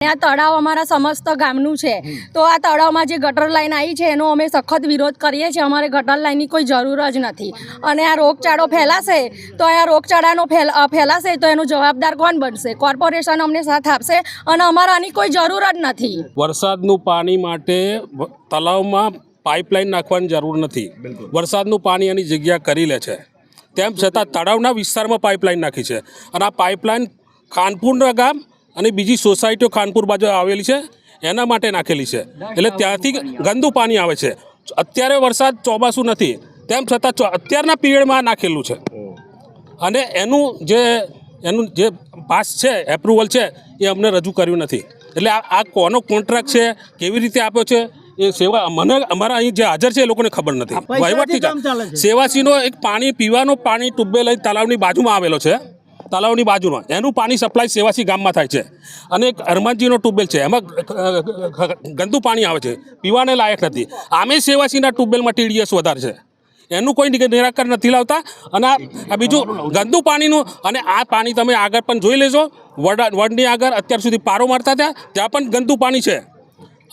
આ તળાવ અમારા સમસ્ત ગામનું છે, તો આ તળાવમાં જે ગટર લાઈન આવી છે એનો અમે સખત વિરોધ કરીએ છીએ। અમારે ગટર લાઈનની કોઈ જરૂર જ નથી અને આ રોગચાળો ફેલાશે તો આ રોગચાળાનો ફેલાશે તો એનો જવાબદાર કોણ બનશે? કોર્પોરેશન અમને સાથ આપશે અને અમારે આની કોઈ જરૂર જ નથી। વરસાદનું પાણી માટે તળાવમાં પાઇપલાઇન નાખવાની જરૂર નથી। વરસાદનું પાણી એની જગ્યા કરી લે છે, તેમ છતાં તળાવના વિસ્તારમાં પાઇપલાઇન નાખી છે અને આ પાઇપલાઇન ખાનપુરના ગામ અને બીજી સોસાયટીઓ ખાનપુર બાજુ આવેલી છે એના માટે નાખેલી છે, એટલે ત્યાંથી ગંદુ પાણી આવે છે। અત્યારે વરસાદ ચોમાસું નથી, તેમ છતાં અત્યારના પીરિયડમાં નાખેલું છે અને એનું જે પાસ છે, એપ્રુવલ છે, એ અમને રજૂ કર્યું નથી। એટલે આ કોનો કોન્ટ્રાક્ટ છે, કેવી રીતે આપ્યો છે એ સેવા મને અમારા અહીં જે હાજર છે એ લોકોને ખબર નથી। વહીવટથી સેવાસીનો એક પાણી પીવાનું પાણી ટ્યુબવેલ તળાવની બાજુમાં આવેલો છે, તળાવની બાજુમાં એનું પાણી સપ્લાય સેવાસી ગામમાં થાય છે અને એક હનુમાનજીનો ટ્યુબવેલ છે, એમાં ગંદુ પાણી આવે છે, પીવાને લાયક નથી। આમે સેવાસીના ટ્યુબવેલમાં TDS વધારે છે, એનું કોઈ નિરાકરણ નથી લાવતા અને આ બીજું ગંદુ પાણીનું અને આ પાણી તમે આગળ પણ જોઈ લેજો, વડની આગળ અત્યાર સુધી પારો મારતા હતા ત્યાં પણ ગંદુ પાણી છે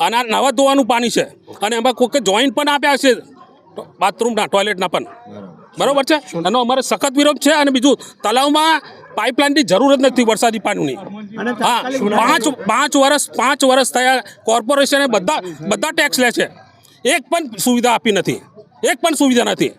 અને આ નવા ધોવાનું પાણી છે અને એમાં કોઈ જોઈન્ટ પણ આપ્યા છે બાથરૂમના ટોયલેટના પણ, બરાબર છે। એનો અમારે સખત વિરોધ છે અને બીજું તળાવમાં પાઇપલાઇનની જરૂર જ નથી વરસાદી પાણીની। હા, 5 વર્ષ થયા, કોર્પોરેશને બધા ટેક્સ લે છે, એક પણ સુવિધા આપી નથી, એક પણ સુવિધા નથી।